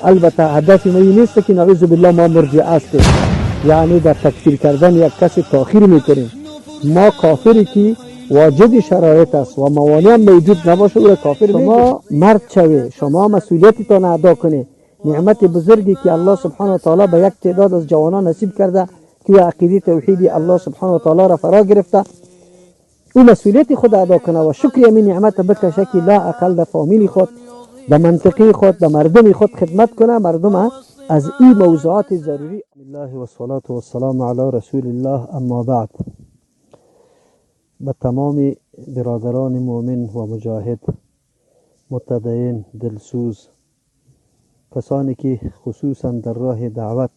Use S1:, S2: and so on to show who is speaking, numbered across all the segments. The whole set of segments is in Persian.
S1: البته هدف ما این نیست که نعوذ بالله ما مرجع هستیم، یعنی در تکفیر کردن یک کسی تاخیر میکنیم. ما کافری که واجد شرایط است و موانع هم موجود نباشه او را کافر میگیم. شما مرد شوی، شما مسئولیتتان ادا کنی. نعمت بزرگی که الله سبحانه و تعالی به یک تعداد از جوانان نصیب کرده که عقیده توحیدی الله سبحانه و تعالی را فرا گرفته، او مسئولیت خود ادا کنه و شکر همین نعمت بکشه که لا اقل به فامیلی خود، به منطقه خود، به مردم خود خدمت کنه، مردم از این موضوعات ضروری. الله و الصلاة و السلام علی رسول الله. اما بعد، به تمام برادران مؤمن و مجاهد، متدین، دلسوز، کسانی که خصوصا در راه دعوت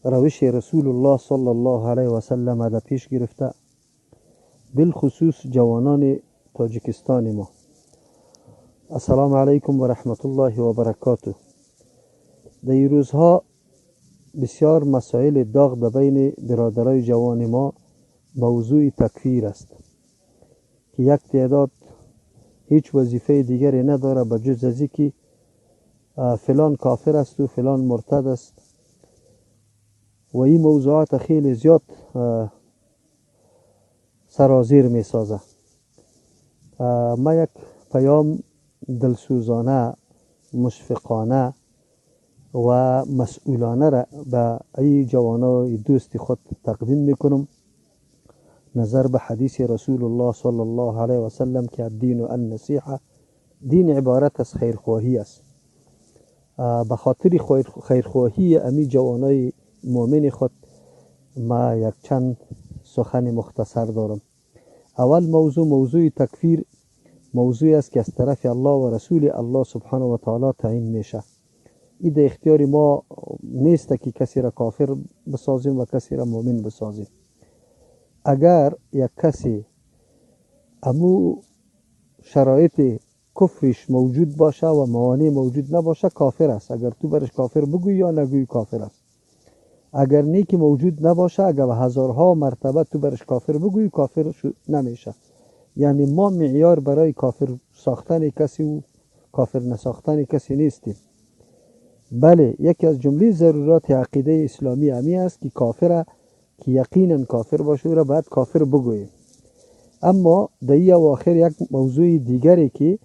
S1: روش رسول الله صلی الله علیه و سلم در پیش گرفته، بالخصوص جوانان تاجیکستان ما، السلام علیکم و رحمت الله و برکاته. در این روزها بسیار مسائل داغ در بین برادرای جوان ما موضوع تکفیر است که یک تعداد هیچ وظیفه دیگری نداره به جز از اینکه فلان کافر است و فلان مرتد است و این موضوعات خیلی زیاد سرازیر می سازه. ما یک پیام دلسوزانه، مشفقانه و مسئولانه را به ای جوانای دوست خود تقدیم میکنم، نظر به حدیث رسول الله صلی الله علیه و سلم که الدین النصیحه، دین عبارت از خیرخواهی است. به خاطر خیرخواهی امی جوانای مؤمن خود ما یک چند سخن مختصر دارم. اول موضوع تکفیر موضوعی است که از طرف الله و رسول الله سبحانه و تعالی تعیین میشه. این در اختیار ما نیست که کسی را کافر بسازیم و کسی را مؤمن بسازیم. اگر یک کسی امو شرایط کفرش موجود باشه و موانع موجود نباشه کافر است. اگر تو برش کافر بگوی یا نگوی کافر است. اگر نیکی موجود نباشه، اگر هزارها مرتبه تو برش کافر بگوی کافر نمیشه. یعنی ما معیار برای کافر ساختن کسی و کافر نساختن کسی نیستیم. بله، یکی از جمله ضرورات عقیده اسلامی همی است که کافر که یقینا کافر باشه او را باید کافر بگوییم. اما در این اواخر یک موضوع دیگری که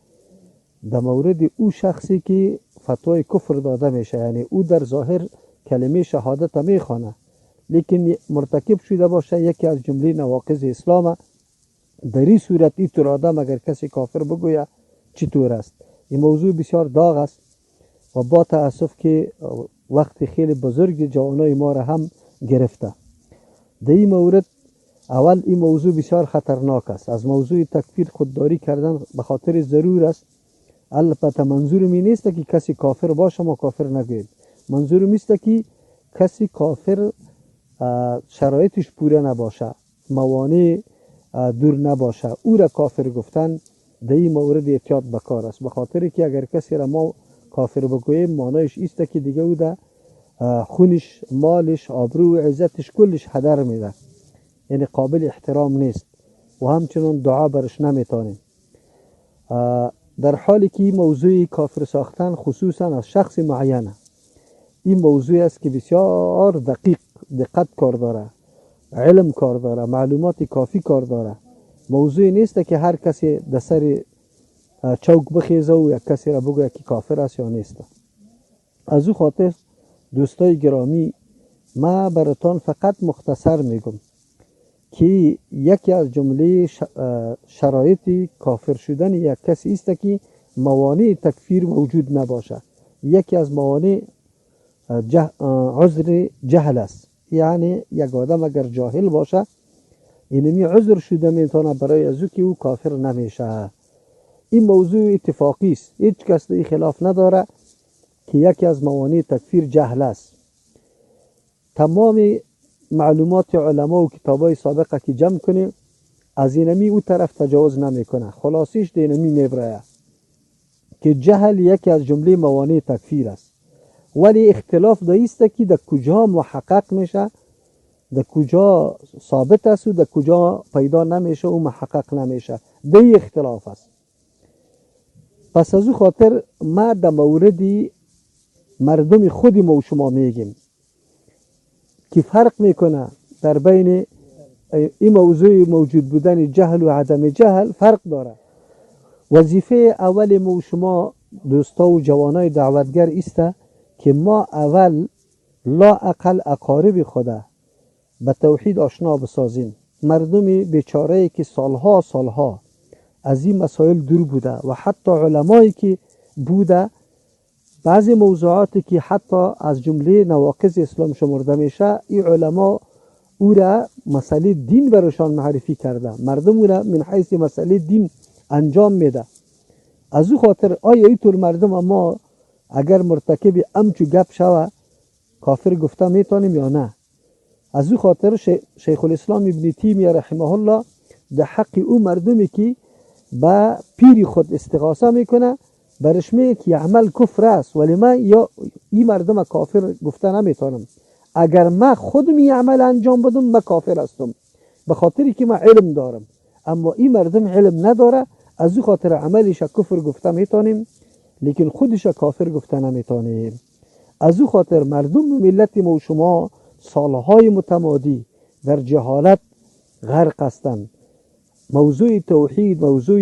S1: در مورد او شخصی که فتوای کفر داده میشه، یعنی او در ظاهر کلمه شهادت میخوانه لیکن مرتکب شده باشه یکی از جمله نواقض اسلام، در این صورت این طور آدم اگر کسی کافر بگویه چطور است؟ این موضوع بسیار داغ است و با تأسف که وقت خیلی بزرگ جوانای ما را هم گرفته. در این مورد اول این موضوع بسیار خطرناک است. از موضوع تکفیر خودداری کردن به خاطر ضرور است. البته منظور می نیست که کسی کافر باشه ما کافر نگوییم. منظور میست که کسی کافر شرایطش پوره نباشه، موانع دور نباشه، او را کافر گفتن در این مورد احتیاط بکار است. به خاطر که اگر کسی را ما کافر بگوییم معنایش ایست که دیگه او در خونش، مالش، آبرو و عزتش کلش هدر میده، یعنی قابل احترام نیست و همچنان دعا برش نمیتانیم. در حالی که موضوع کافر ساختن خصوصا از شخص معینه، این موضوع است که بسیار دقت کار داره، علم کار داره، معلومات کافی کار داره. موضوع نیست که هر کسی در سر چوک بخیزه و یک کسی را بگوید که کافر است یا نیست. از او خاطر دوستای گرامی، ما براتان فقط مختصر میگم که یکی از جمله شرایط کافر شدن یک کسی است که موانع تکفیر موجود نباشه. یکی از موانع عذر جهل است، یعنی یک آدم اگر جاهل باشه اینمی عذر شده میتونه برای ازو که او کافر نمیشه. این موضوع اتفاقی است، هیچ کس در خلاف نداره که یکی از موانع تکفیر جهل است. تمام معلومات علما و کتابای سابقه که جمع کنیم از اینمی او طرف تجاوز نمیکنه. خلاصیش در اینمی میبره که جهل یکی از جمله موانع تکفیر است، ولی اختلاف دایسته که در کجا محقق میشه، در کجا ثابت است و در کجا پیدا نمیشه و محقق نمیشه. دی اختلاف است. پس از او خاطر ما در موردی مردم خود ما و شما میگیم که فرق میکنه در بین این موضوع موجود بودن جهل و عدم جهل فرق داره. وظیفه اول ما و شما دوستا و جوانای دعوتگر است که ما اول لا اقل اقارب خدا به توحید آشنا بسازیم. مردم بیچاره‌ای که سالها از این مسائل دور بوده و حتی علمایی که بوده بعضی موضوعاتی که حتی از جمله نواقض اسلام شمرده میشه این علما او را مسئله دین برشان معرفی کرده، مردم او را من حیث مسئله دین انجام میده. از او خاطر آیا اینطور مردم اما اگر مرتکب امچو گپ شوه کافر گفته میتونیم یا نه؟ از او خاطر شیخ الاسلام ابن تیمیه رحمه الله در حق او مردمی که با پیر خود استغاثه میکنه برش میگه که عمل کفر است ولی من یا این مردم کافر گفته نمیتونم. اگر من خودم این عمل انجام بدم من کافر هستم به خاطری که من علم دارم، اما این مردم علم نداره از او خاطر عملش کفر گفته میتونیم لیکن خودش کافر گفته نمیتونیم. از او خاطر مردم ملت ما و شما سالهای متمادی در جهالت غرق هستند. موضوع توحید، موضوع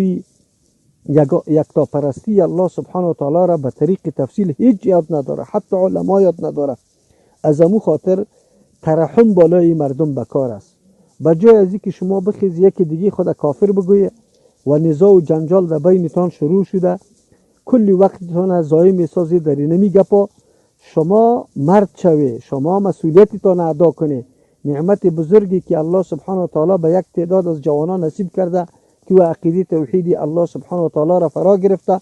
S1: یکتا پرستی الله سبحانه و تعالی را به طریق تفصیل هیچ یاد نداره، حتی علما یاد نداره. از امو خاطر ترحم بالای مردم بکار است. بجای از اینکه شما بخیز یکی دیگه خود کافر بگویه و نزاع و جنجال در بینتان شروع شده کلی وقتتان ضایع میسازید در اینمی گپا، شما مرد شوی، شما مسئولیتتان ادا کنی. نعمت بزرگی که الله سبحانه و تعالی به یک تعداد از جوانان نصیب کرده که و عقیده توحیدی الله سبحانه و تعالی را فرا گرفته،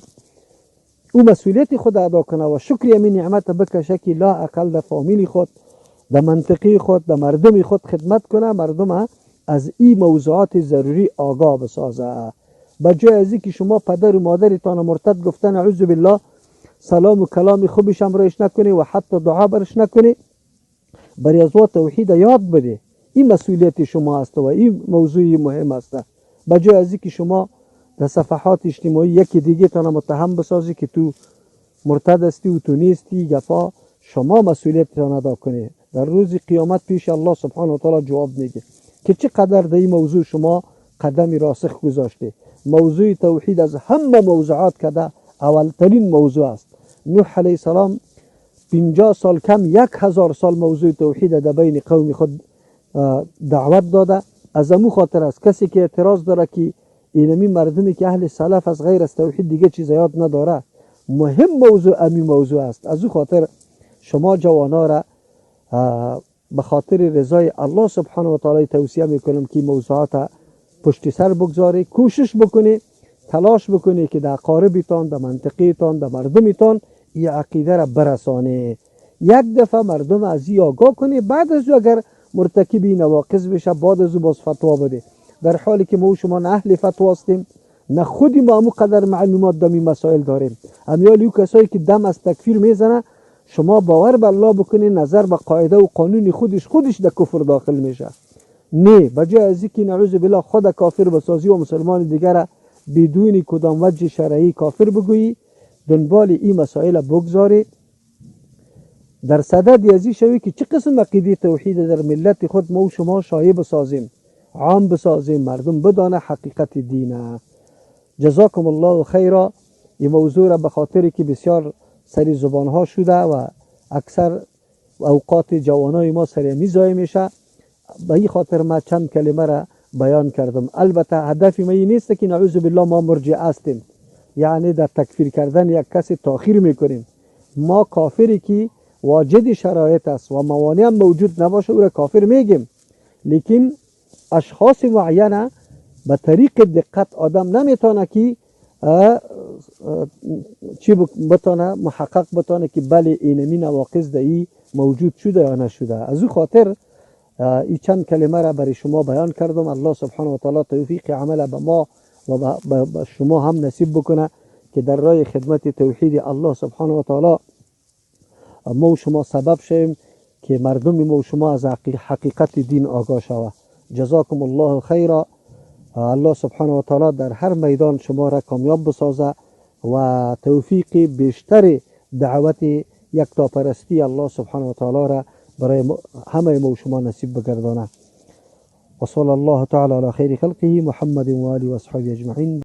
S1: او مسئولیت خود ادا کنه و شکر همین نعمت بکشه که لا اقل در فامیلی خود، در منطقه خود، در مردم خود خدمت کنه، مردم از این موضوعات ضروری آگاه بسازه. بجای از اینکه شما پدر و مادرتان مرتد گفتن اعوذ بالله سلام و کلام خوبش هم رایش نکنی و حتی دعا برش نکنی، برای از توحید یاد بده. این مسئولیت شما است و این موضوع مهم است. بجای از اینکه شما در صفحات اجتماعی یکی دیگه تان متهم بسازی که تو مرتد هستی و تو نیستی گفا، شما مسئولیتتان ادا کنی. در روز قیامت پیش الله سبحانه و تعالی جواب میگه که چقدر در این موضوع شما قدمی راسخ گذاشته. موضوع توحید از همه موضوعات کده اولترین موضوع است. نوح علیه السلام 50 سال کم 1000 سال موضوع توحید در بین قوم خود دعوت داده. از امو خاطر است کسی که اعتراض داره که اینمی مردمی که اهل سلف از غیر از توحید دیگه چیز یاد نداره، مهم موضوع امی موضوع است. از او خاطر شما جوانا را به خاطر رضای الله سبحانه و تعالی توصیه میکنم که موضوعات پشت سر بگذاری، کوشش بکنی، تلاش بکنی که در اقاربتان، در منطقهتان، در مردمتان این عقیده را برسانه. یک دفعه مردم از این آگاه کنی، بعد از او اگر مرتکب نواقض بشه بعد از او باز فتوا بده. در حالی که ما شما نه اهل فتوا هستیم، نه خودی ما همون قدر معلومات در این مسائل داریم. امیالی او کسایی که دم از تکفیر میزنه، شما باور به الله بکنید نظر به قاعده و قانون خودش در کفر داخل میشه. نه، بجای از اینکه نعوذ بالله خود کافر بسازی و مسلمان دیگر بدون کدام وجه شرعی کافر بگویی، دنبال این مسائل بگذاری، در صدد ازی شوی که چه قسم عقیده توحید در ملت خود ما و شما شایع بسازیم، عام بسازیم، مردم بدانه حقیقت دینه. جزاکم الله خیرا. این موضوع را به خاطری که بسیار سری زبان ها شده و اکثر اوقات جوانای ما سری میزای میشه، به این خاطر ما چند کلمه را بیان کردم. البته هدف ما این نیست که نعوذ بالله ما مرجع هستیم، یعنی در تکفیر کردن یک کسی تاخیر میکنیم. ما کافری که واجد شرایط است و موانع هم موجود نباشه او را کافر میگیم، لیکن اشخاص معینه به طریق دقت آدم نمیتونه که چی بتونه محقق بتونه که بله اینمی نواقض دایی موجود شده یا نشده. از او خاطر این چند کلمه را برای شما بیان کردم. الله سبحانه و تعالی توفیق عمل به ما و به شما هم نصیب بکنه که در راه خدمت توحید الله سبحانه و تعالی ما و شما سبب شیم که مردم ما و شما از حقیقت دین آگاه شوه. جزاکم الله خیرا. الله سبحانه و تعالی در هر میدان شما را کامیاب بسازه و توفیق بیشتر دعوت یکتاپرستی الله سبحانه و تعالی را برای همه ما و شما نصیب بگردانه. و صلی الله تعالی علی خیر خلقه محمد و آله و اصحابه اجمعین.